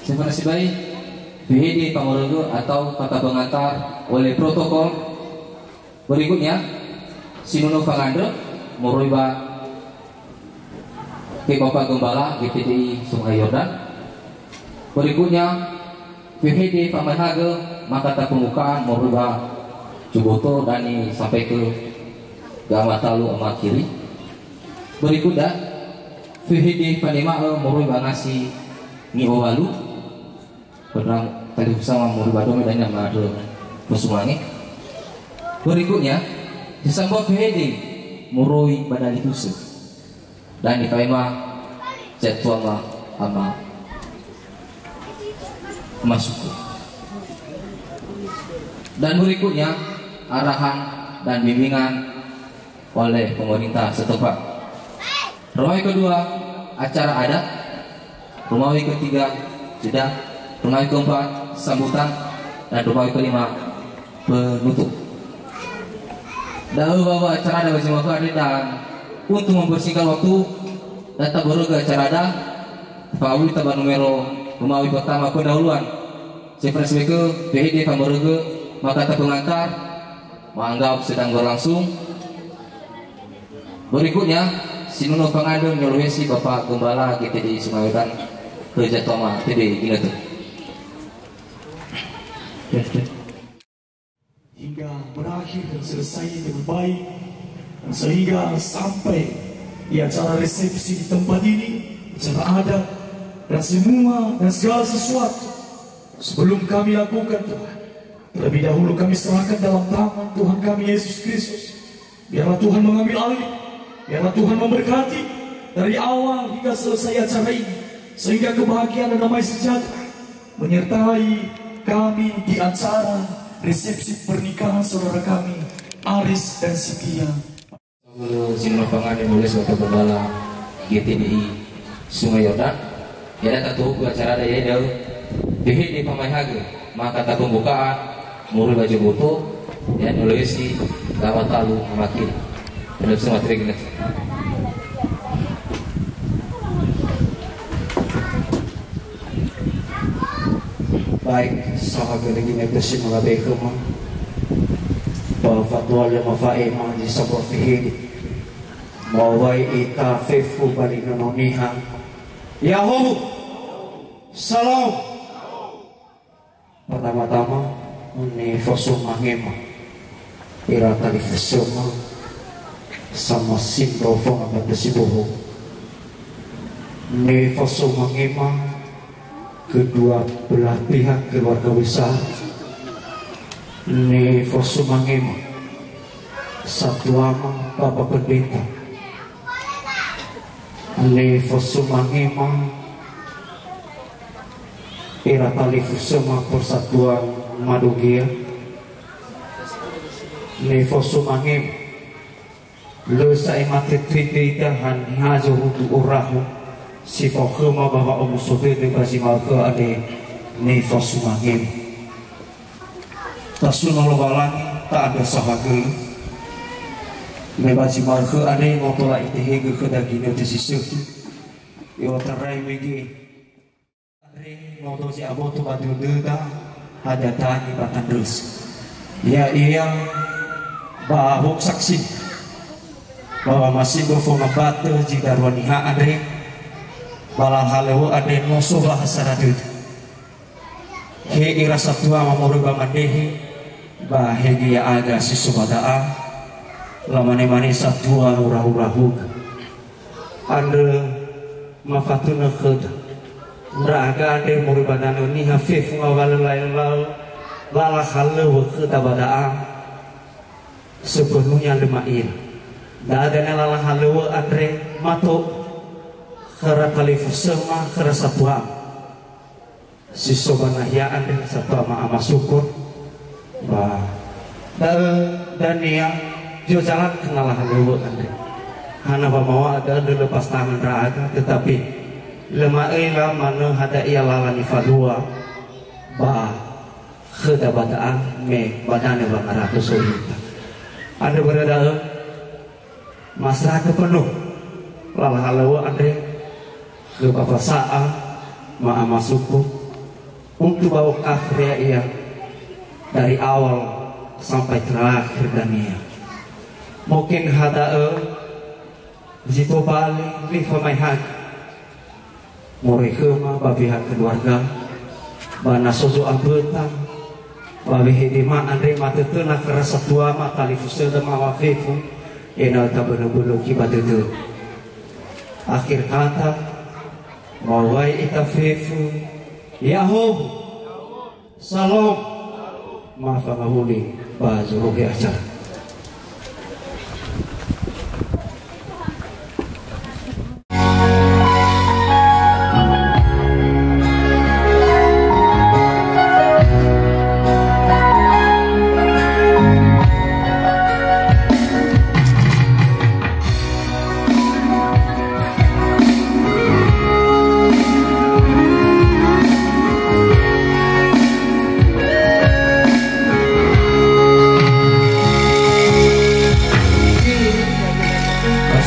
Sebenarnya baik VHD Pamorogo atau kata pengantar oleh protokol. Berikutnya Sinuno Fangandre Moroiba ke Bapak Gembala GPDI Sungai Yordan. Berikutnya VHD Pamanhage Makata Pembukaan Moroiba Cuboto dan sampai ke Gamatalu sama kiri. Berikutnya VHD Panema Moroiba Ngasi Niowalu pernah tadi bersama Moroiba Dome dan yang ada Pusumangi. Berikutnya disambut VHD Moroi Badali Kuse dan dikaima Cetuama ama Masuku. Dan berikutnya arahan dan bimbingan oleh pemerintah setempat. Romawi kedua acara adat, Romawi ketiga jeda, Romawi keempat sambutan, dan Romawi kelima penutup. Dahulu bawa acara ada bagi waktu dan untuk membersihkan waktu data baru ke acara ada Fawi tabar numero Romawi pertama pendahuluan Seperti ke PHD Pamorogo maka pengantar menganggap sedang berlangsung. Berikutnya Sinuno Pangandre Nyoluhesi Bapak Gembala GTD Sungai Yordan ke Jatoma TD Ginatu. Hingga berakhir dan selesai dengan baik, sehingga sampai di acara resepsi di tempat ini, acara adat dan semua dan segala sesuatu sebelum kami lakukan Tuhan, terlebih dahulu kami serahkan dalam tangan Tuhan kami Yesus Kristus. Biarlah Tuhan mengambil alih, biarlah Tuhan memberkati dari awal hingga selesai acara ini, sehingga kebahagiaan dan damai sejahtera menyertai kami di acara resepsi pernikahan saudara kami Aris dan Sikia. Sinuno Pangandre menulis Bapak Gembala GTDI Sungai Yordan. Ya ada satu acara ada ya jauh PHD Pamanhage maka kata pembukaan Moroiba Cuboto ya Nyoluhesi Gamatalu sama kiri. Terus materi gini. Baik, sahabat lagi negasi mengabai kemah bahwa fatwa yang mafaimah di sebuah fihid mawai ita fefu balik nononiha Yahu salam. Pertama-tama ini fosuma ngema ira tali fosuma sama sindrofong apa desiboho ini fosuma ngema kedua belah pihak keluarga besar ini fosuma ngema satu ama Bapak Pendeta ini fosuma ngema ira tali fosuma persatuan Madugia ini fosuma ngema lo sa imate tribida han hajo hutu urahu si fokhuma bahwa omusobe de basimalka ade ni fosuma ngema tasunolo balangi tak ada sahagel mebaji marke ane motola itihege kedagino tesisuh yo tarai megi ane moto si aboto batu deda ada tani batandus ya iya bahwa saksi bahwa masih berfungsi batu jika waniha ane balal halewo ane noso bahasa radut he ira satua Moroiba mandehi bahegi ya aga sisubadaa lamane-mane satua urahu-urahu ande mafatuna khada meraga ade Moroiba danoni hafif ngawalalau lala halu khada badaa sepenuhnya lemain da ada lala halu andre mato khara kalifu sema khara satua sisobanahya ande satua ma syukur bah dan yang jo jalan kengalahan dulu ande hana pamawa ada lepas tangan raga tetapi lema ila mana hada ia lalani fadua ba kheda badaan me badane bangaratus solita anda berada masyarakat penuh lalah halawa ande ke bapak saa ma amasuku untuk bawa kafir ia dari awal sampai terakhir dunia. Mungkin hada jito balik di pemaihak mereka babihak keluarga bana sozo abetang babih di ma andre mata tena kerasa tua mata li fuseda ma wafifu ena ta bener-bener kibateu. Akhir kata mawai ita fifu Yahoo Salam Mafahuli Bazuruhi acara.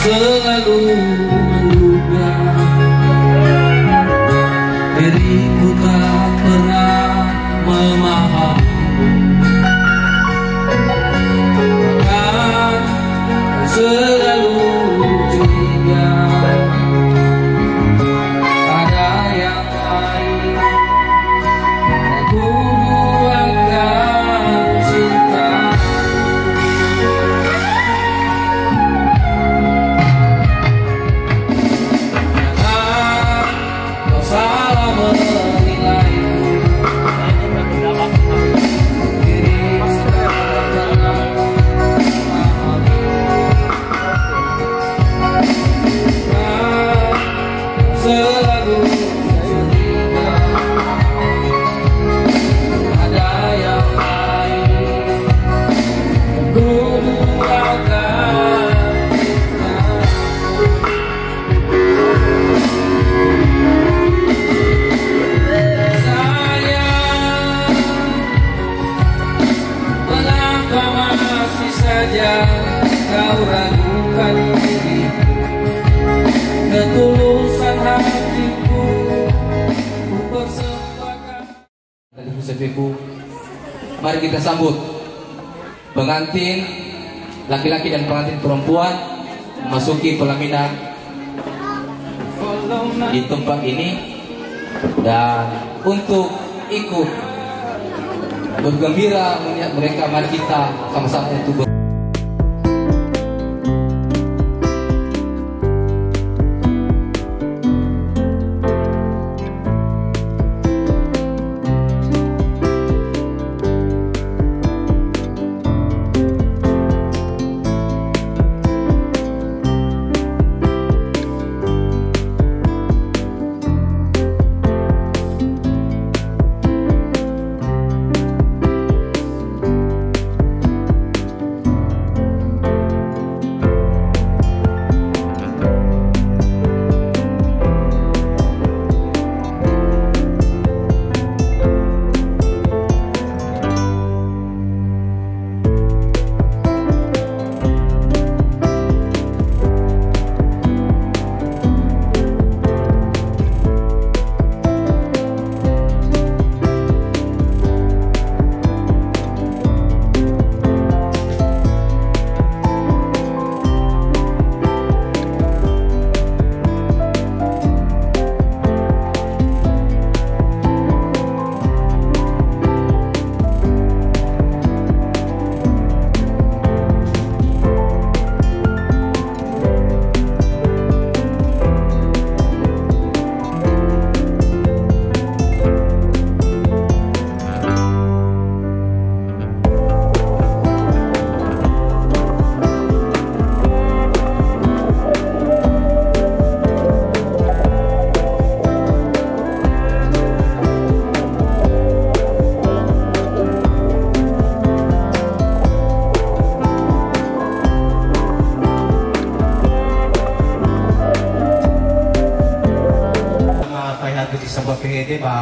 Selalu menduga diriku tak pernah memahami, bahkan selalu curiga ada yang lain. Aku akan cinta. Selalu curiga ada yang lain. Ku akan cinta. Sayang, mengapa masih saja kau ragukan diri? Ketulusan hatiku ku persembahkan. Mari kita sambut pengantin laki-laki dan pengantin perempuan memasuki pelaminan di tempat ini, dan untuk ikut bergembira melihat mereka, mari kita sama-sama untuk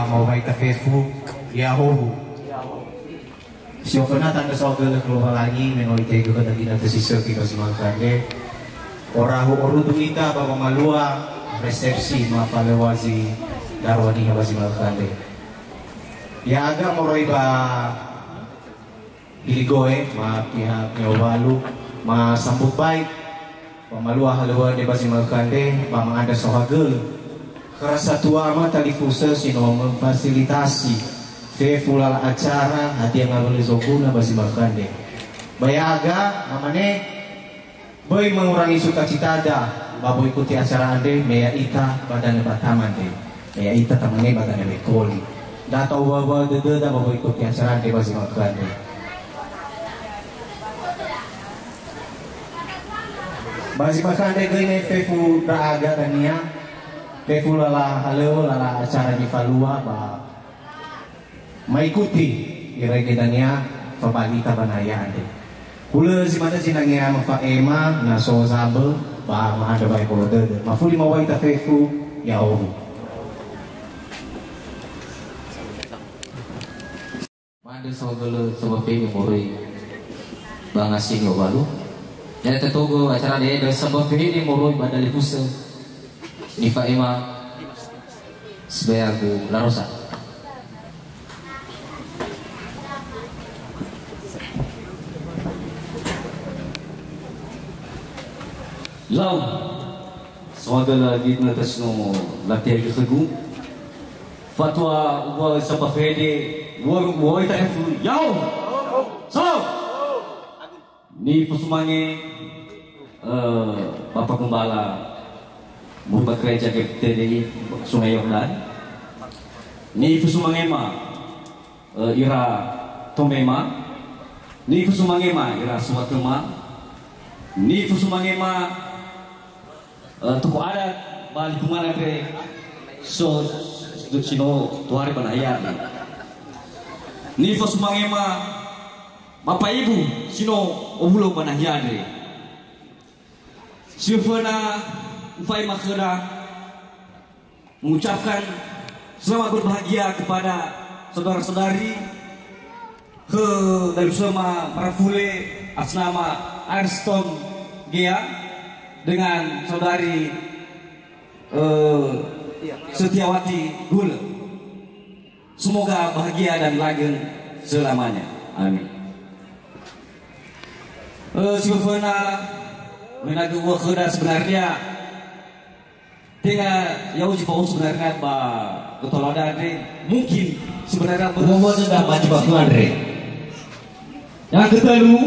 mau baik Facebook Yahoo siapa tanda soal keluar lagi menoi tego kata kita tersisa kita semangatnya orang dungita apa malua resepsi mafalewazi darwani apa semangatnya Ya agak moroi ba iligoe ma pihak nyobalu ma sambut baik pamalua halua de basi malkande pa mangada sohagel kerasa tua ama tali fusa sino memfasilitasi fulal acara hati yang ngabeli zoguna basi malkande bayaga mamane boy mengurangi sukacita ada babo ikuti acara ande meya ita badan bataman de meya ita tamane badan lekoli datau bawa dede da babo ikuti acara ande basi malkande basi malkande gini fefu raaga tania fefu lala halo lala acara di Falua ba maikuti irege tania fabalita banaya ande Pula si mana si nangia mafaema na so zabel ba mahada bai polo dede mafuli mawai ta fefu ya ohu Mande sogelo sebafe moroi bangasi yo balu ya tetogo acara de sebafe ni moroi badali fusa ni faema sebayagu la rosa Lau Swagala di natas no latihan kegu fatwa uwa sapa fede uwa ita efu yau so ni pusumange Bapak Gembala Murba Gereja GTDI Sungai Yordan ni pusumange ma ira tomema ni pusumange ma ira sumatema ni pusumange ma toko adat balik kumana ke so sino tuari panayar ni fos mangema bapak ibu sino obulo panayar sifana ufai makera mengucapkan selamat berbahagia kepada saudara-saudari ke dari semua para fule atas nama Arston Gea dengan saudari Setiawati Gula. Semoga bahagia dan langgeng selamanya. Amin. Sebagaimana menaga wakda sebenarnya tinggal yang uji paus sebenarnya ba ketolada mungkin sebenarnya Bobo sudah maju waktu Andre. Yang ketelu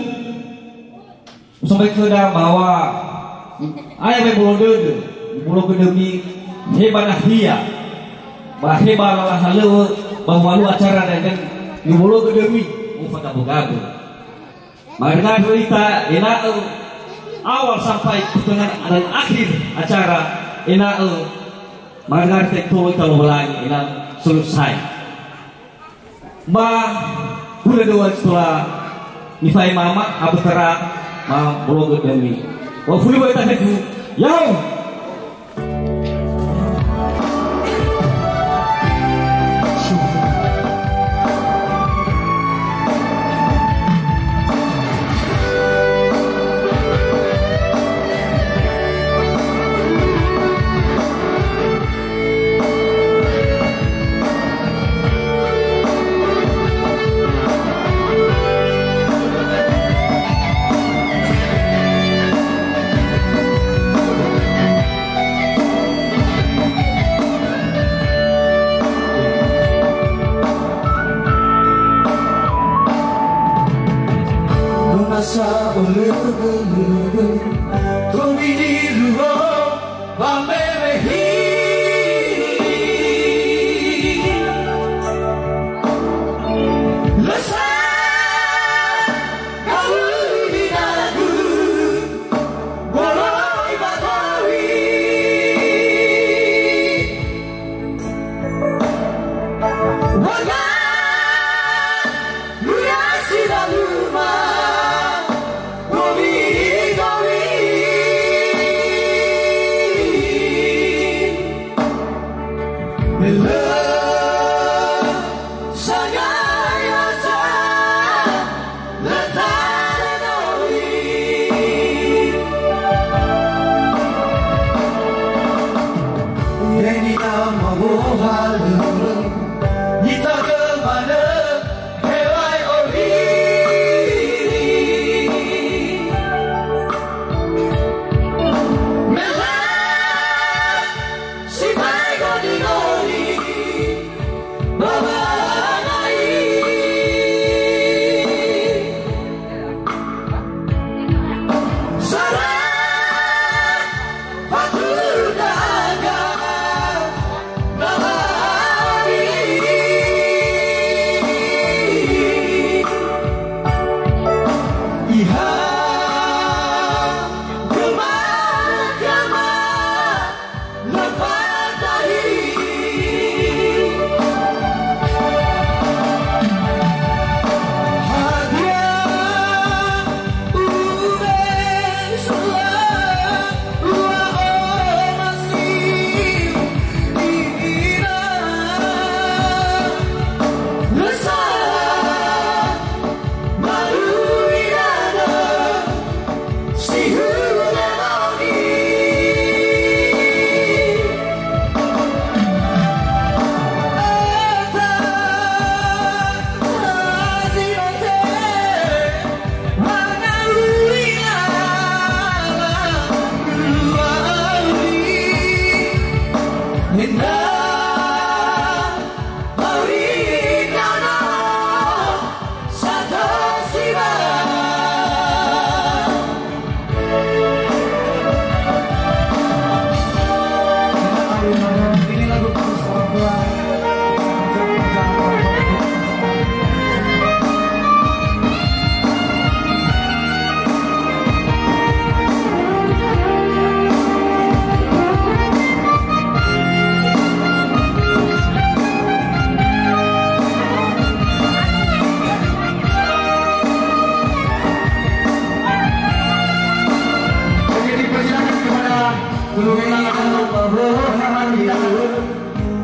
sampai kedah bahwa ayah may bulo demi hebana hiya baheba la halo bahwa lu acara dan di bulo demi ufata bugabu marga berita ina awal sampai pertengahan dan akhir acara ina marga tekto kalau ulang ina selesai ba bulan dua setelah nifai mama abutara ma bulo demi wa fuli wa ita hefu yau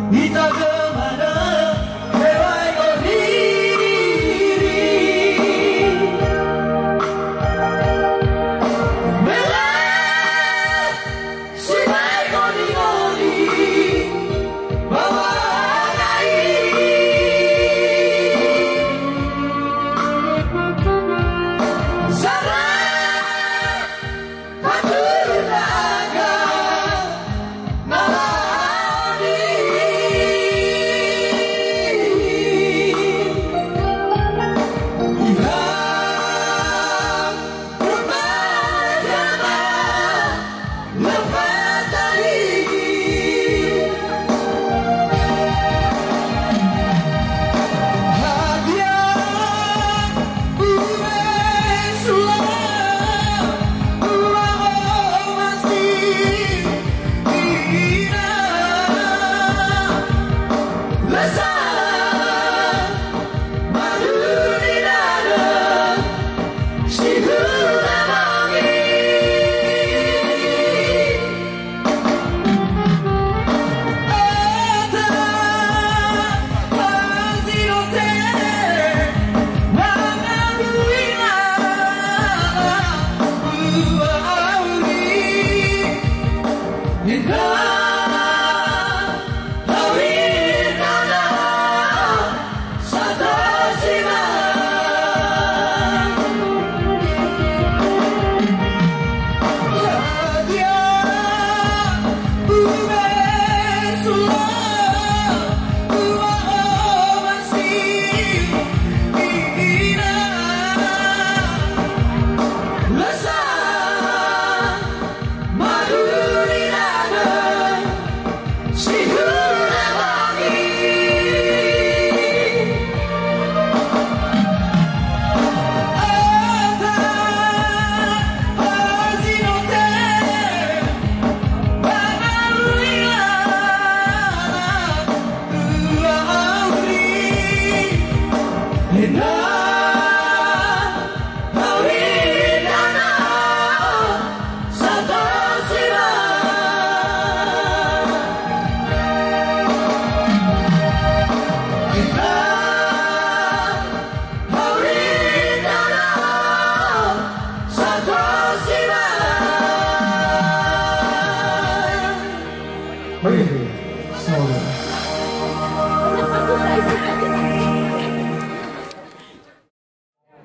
Kita kemana lewat kau diri Belah Sibai goni-goni Bawa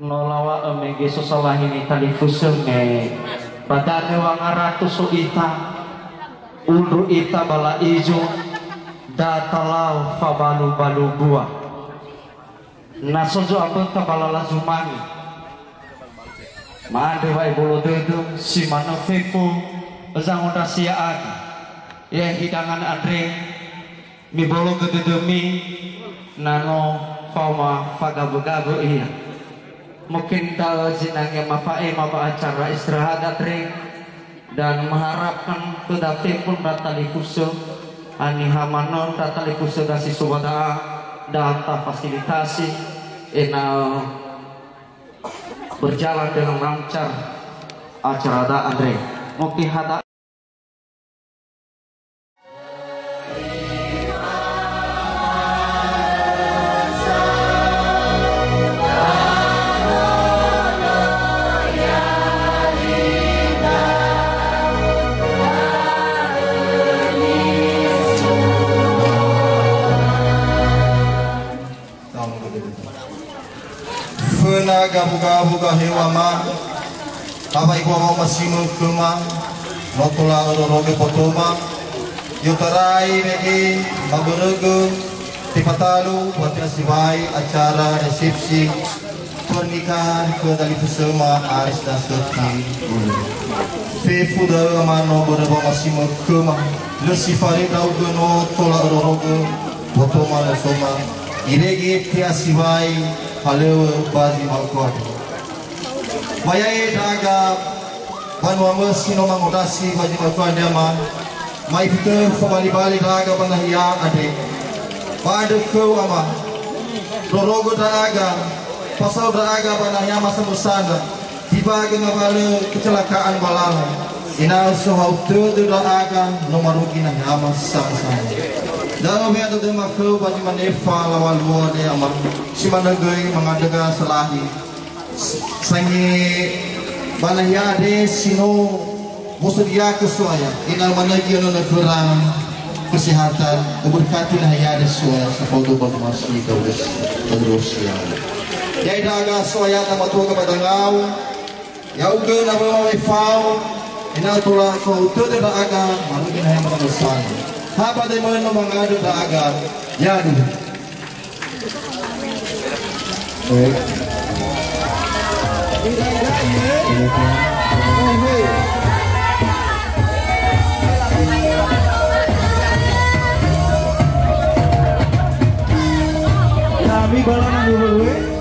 nolawa emege sosalah ini tali fusenge padane wangaratu so ita ulu ita bala ijo datalau fabalu balu buah nasojo abang tabala lazumani maade wai bolo dedo si mano fepo zangoda siaan ya hidangan andre mi bolo gededemi nano fauma fagabu-gabu iya mungkin kalau jinangnya mafae maba acara istirahat atring dan mengharapkan kedating pun datali kuso ani hamanon datali kuso dasi subada data fasilitasi enal berjalan dengan lancar acara da Andre mungkin hada gabu-gabu hewa ma apa ibu mau masih kema notola roge potoma yotarai negi maborego tipatalu buat siwai acara resepsi pernikahan ke dari bersama Aris dan Sofi Fefu dari mano berapa masih kema lesifari dau geno tola roge potoma lesoma iregi tia siwai halo bazi malkuat mayai daga banwa sino mangotasi bazi malkuat dama mai fitur bali daga banahia ade pada kau ama rorogo daga pasal daga banahia masa musana tiba dengan bala kecelakaan balala ina so hautu tu aga nomor kina nama sama-sama. Dalam yang tu makhluk bagi manefa lawan luar dia amat si managoi mengadakan selahi sangi balaya de sino musuh dia kesuaya ina managi ono kurang kesehatan keberkatan haya de suaya sepodo bermasih terus ya. Jadi daga suaya nama tua kepada ngau ya uga nama wifau ina tulah kau tu daga malu ina yang mengusan. Apa dia mana mengadu daga ya dulu. Kami balanan dulu.